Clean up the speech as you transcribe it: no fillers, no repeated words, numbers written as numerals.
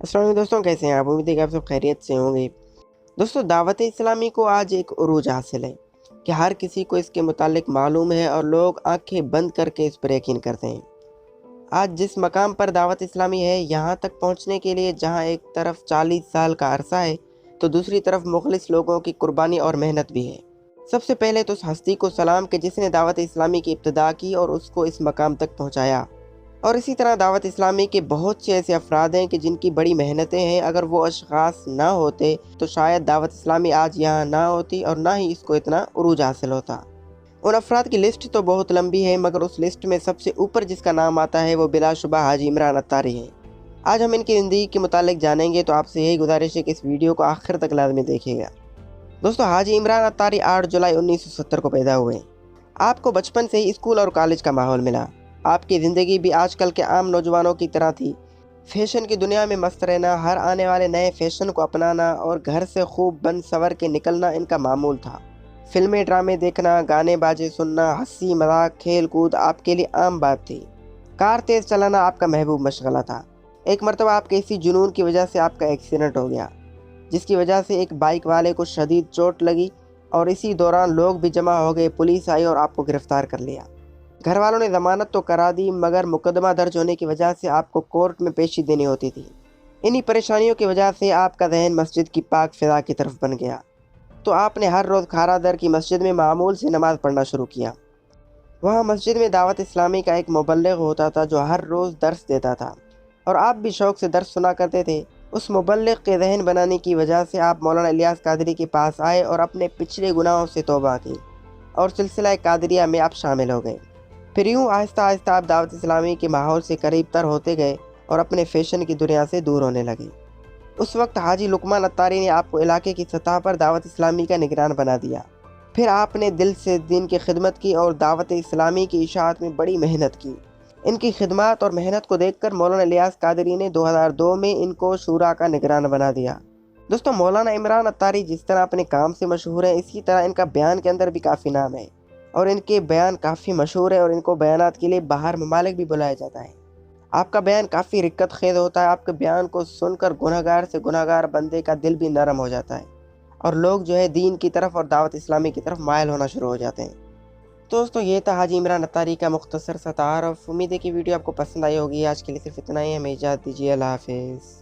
अस्सलाम वालेकुम दोस्तों, कैसे हैं आप? उम्मीद है कि आप सब खैरियत से होंगे। दोस्तों, दावत इस्लामी को आज एक उरूज हासिल है कि हर किसी को इसके मुतालिक मालूम है और लोग आंखें बंद करके इस पर यकीन करते हैं। आज जिस मकाम पर दावत इस्लामी है, यहाँ तक पहुँचने के लिए जहाँ एक तरफ 40 साल का अरसा है तो दूसरी तरफ मुखलिस लोगों की कुर्बानी और मेहनत भी है। सबसे पहले तो उस हस्ती को सलाम कि जिसने दावत इस्लामी की इब्तिदा की और उसको इस मकाम तक पहुँचाया। और इसी तरह दावत इस्लामी के बहुत से ऐसे अफराद हैं कि जिनकी बड़ी मेहनतें हैं। अगर वो अशख़ास ना होते तो शायद दावत इस्लामी आज यहाँ ना होती और ना ही इसको इतना उरूज हासिल होता। उन अफराद की लिस्ट तो बहुत लंबी है, मगर उस लिस्ट में सबसे ऊपर जिसका नाम आता है वो बिलाशुबा हाजी इमरान अत्तारी हैं। आज हम इनकी ज़िंदगी के मुतालिक जानेंगे, तो आपसे यही गुजारिश है कि इस वीडियो को आखिर तक लाज़मी देखिएगा। दोस्तों, हाजी इमरान अत्तारी 8 जुलाई 1970 को पैदा हुए। आपको बचपन से ही स्कूल और कॉलेज का माहौल मिला। आपकी ज़िंदगी भी आजकल के आम नौजवानों की तरह थी। फैशन की दुनिया में मस्त रहना, हर आने वाले नए फैशन को अपनाना और घर से खूब बन सवर के निकलना इनका मामूल था। फिल्में ड्रामे देखना, गाने बाजे सुनना, हंसी मजाक खेल कूद आपके लिए आम बात थी। कार तेज़ चलाना आपका महबूब मशगला था। एक मरतबा आपके इसी जुनून की वजह से आपका एक्सीडेंट हो गया, जिसकी वजह से एक बाइक वाले को शदीद चोट लगी और इसी दौरान लोग भी जमा हो गए। पुलिस आई और आपको गिरफ्तार कर लिया। घर वालों ने ज़मानत तो करा दी, मगर मुकदमा दर्ज होने की वजह से आपको कोर्ट में पेशी देनी होती थी। इन्हीं परेशानियों की वजह से आपका ज़हन मस्जिद की पाक फ़िज़ा की तरफ बन गया, तो आपने हर रोज़ खारा दर की मस्जिद में मामूल से नमाज़ पढ़ना शुरू किया। वहाँ मस्जिद में दावत इस्लामी का एक मुबल्लिग होता था जो हर रोज़ दर्स देता था, और आप भी शौक़ से दर्स सुना करते थे। उस मुबल्लिग के ज़हन बनाने की वजह से आप मौलाना इलियास कादरी के पास आए और अपने पिछले गुनाहों से तौबा की और सिलसिला कादरिया में आप शामिल हो गए। फिर यूँ आहिस्ता आहिस्ता आप दावत इस्लामी के माहौल से करीब तर होते गए और अपने फैशन की दुनिया से दूर होने लगे। उस वक्त हाजी लुकमान अत्तारी ने आपको इलाके की सतह पर दावत इस्लामी का निगरान बना दिया। फिर आपने दिल से दीन की खिदमत की और दावत इस्लामी की इशाअत में बड़ी मेहनत की। इनकी खिदमत और मेहनत को देखकर मौलाना इलियास कादरी ने 2002 में इनको शूरा का निगरान बना दिया। दोस्तों, मौलाना इमरान अत्तारी जिस तरह अपने काम से मशहूर है, इसी तरह इनका बयान के अंदर भी काफ़ी नाम है और इनके बयान काफ़ी मशहूर है और इनको बयानात के लिए बाहर ममालिक भी बुलाया जाता है। आपका बयान काफ़ी रिक्कत खेज होता है। आपके बयान को सुनकर गुनहगार से गुनहगार बंदे का दिल भी नरम हो जाता है और लोग जो है दीन की तरफ और दावत इस्लामी की तरफ मायल होना शुरू हो जाते हैं। तो दोस्तों, ये था हाजी इमरान अत्तारी का मुख्तसर सा तारुफ। उम्मीद है कि वीडियो आपको पसंद आई होगी। आज के लिए सिर्फ इतना ही। हमें इजाज़त दीजिए। अल्लाह हाफिज़।